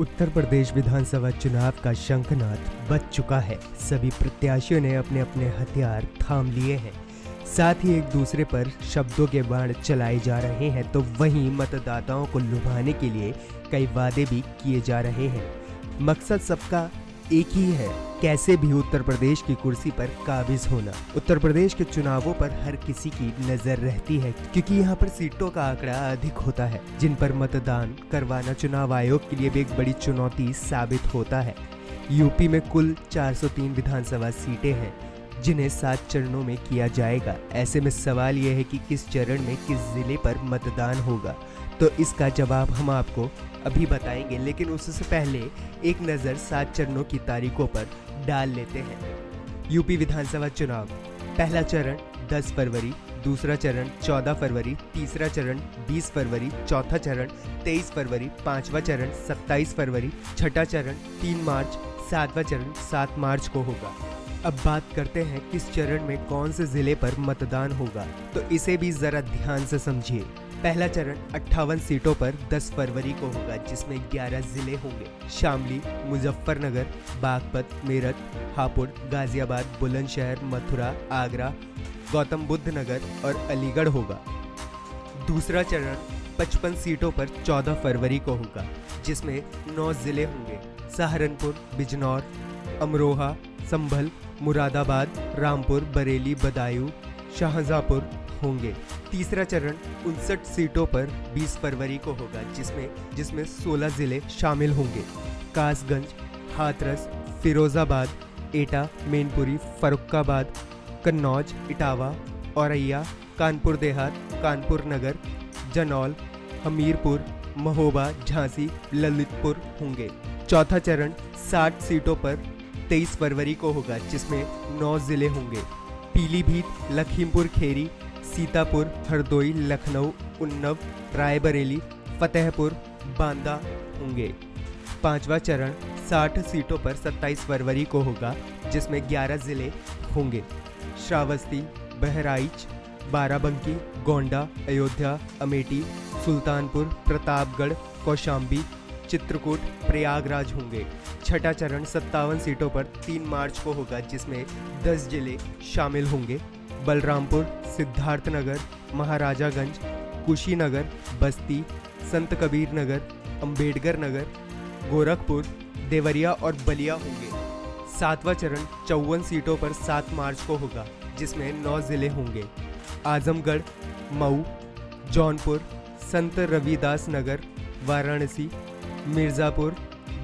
उत्तर प्रदेश विधानसभा चुनाव का शंखनाद बज चुका है। सभी प्रत्याशियों ने अपने अपने हथियार थाम लिए हैं। साथ ही एक दूसरे पर शब्दों के बाण चलाए जा रहे हैं, तो वहीं मतदाताओं को लुभाने के लिए कई वादे भी किए जा रहे हैं। मकसद सबका एक ही है, कैसे भी उत्तर प्रदेश की कुर्सी पर काबिज होना। उत्तर प्रदेश के चुनावों पर हर किसी की नजर रहती है, क्योंकि यहाँ पर सीटों का आंकड़ा अधिक होता है, जिन पर मतदान करवाना चुनाव आयोग के लिए भी एक बड़ी चुनौती साबित होता है। यूपी में कुल 403 विधानसभा सीटें हैं, जिन्हें 7 चरणों में किया जाएगा। ऐसे में सवाल यह है कि किस चरण में किस जिले पर मतदान होगा, तो इसका जवाब हम आपको अभी बताएंगे। लेकिन उससे पहले एक नज़र 7 चरणों की तारीखों पर डाल लेते हैं। यूपी विधानसभा चुनाव, पहला चरण 10 फरवरी, दूसरा चरण 14 फरवरी, तीसरा चरण 20 फरवरी, चौथा चरण 23 फरवरी, पांचवा चरण 27 फरवरी, छठा चरण 3 मार्च, सातवां चरण 7 मार्च को होगा। अब बात करते हैं किस चरण में कौन से जिले पर मतदान होगा, तो इसे भी जरा ध्यान से समझिए। पहला चरण 58 सीटों पर 10 फरवरी को होगा, जिसमें 11 जिले होंगे। शामली, मुजफ्फरनगर, बागपत, मेरठ, हापुड़, गाजियाबाद, बुलंदशहर, मथुरा, आगरा, गौतम बुद्ध नगर और अलीगढ़ होगा। दूसरा चरण 55 सीटों पर 14 फरवरी को होगा, जिसमें 9 जिले होंगे। सहारनपुर, बिजनौर, अमरोहा, संभल, मुरादाबाद, रामपुर, बरेली, बदायूं, शाहजहांपुर होंगे। तीसरा चरण 59 सीटों पर 20 फरवरी को होगा, जिसमें 16 जिले शामिल होंगे। कासगंज, हाथरस, फिरोजाबाद, एटा, मैनपुरी, फर्रुखाबाद, कन्नौज, इटावा, औरैया, कानपुर देहात, कानपुर नगर, जनौल, हमीरपुर, महोबा, झांसी, ललितपुर होंगे। चौथा चरण 60 सीटों पर 23 फरवरी को होगा, जिसमें 9 जिले होंगे। पीलीभीत, लखीमपुर खेरी, सीतापुर, हरदोई, लखनऊ, उन्नाव, रायबरेली, फतेहपुर, बांदा होंगे। पांचवा चरण 60 सीटों पर 27 फरवरी को होगा, जिसमें 11 जिले होंगे। श्रावस्ती, बहराइच, बाराबंकी, गोंडा, अयोध्या, अमेठी, सुल्तानपुर, प्रतापगढ़, कौशाम्बी, चित्रकूट, प्रयागराज होंगे। छठा चरण 57 सीटों पर 3 मार्च को होगा, जिसमें 10 जिले शामिल होंगे। बलरामपुर, सिद्धार्थनगर, महाराजागंज, कुशीनगर, बस्ती, संत कबीर नगर, अंबेडकर नगर, गोरखपुर, देवरिया और बलिया होंगे। सातवां चरण 54 सीटों पर 7 मार्च को होगा, जिसमें 9 जिले होंगे। आजमगढ़, मऊ, जौनपुर, संत रविदास नगर, वाराणसी, मिर्ज़ापुर,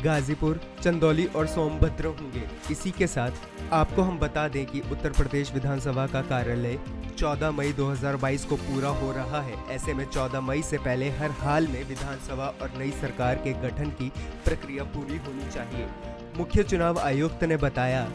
गाजीपुर, चंदौली और सोनभद्र होंगे। इसी के साथ आपको हम बता दें कि उत्तर प्रदेश विधानसभा का कार्यालय 14 मई 2022 को पूरा हो रहा है। ऐसे में 14 मई से पहले हर हाल में विधानसभा और नई सरकार के गठन की प्रक्रिया पूरी होनी चाहिए। मुख्य चुनाव आयुक्त ने बताया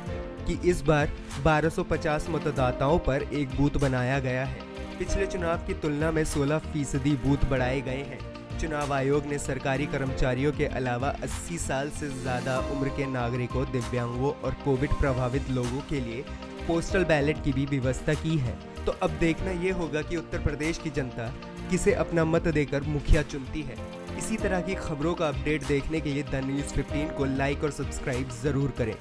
कि इस बार 1250 मतदाताओं पर एक बूथ बनाया गया है। पिछले चुनाव की तुलना में 16% बूथ बढ़ाए गए हैं। चुनाव आयोग ने सरकारी कर्मचारियों के अलावा 80 साल से ज़्यादा उम्र के नागरिकों, दिव्यांगों और कोविड प्रभावित लोगों के लिए पोस्टल बैलेट की भी व्यवस्था की है। तो अब देखना ये होगा कि उत्तर प्रदेश की जनता किसे अपना मत देकर मुखिया चुनती है। इसी तरह की खबरों का अपडेट देखने के लिए द न्यूज़ 15 को लाइक और सब्सक्राइब ज़रूर करें।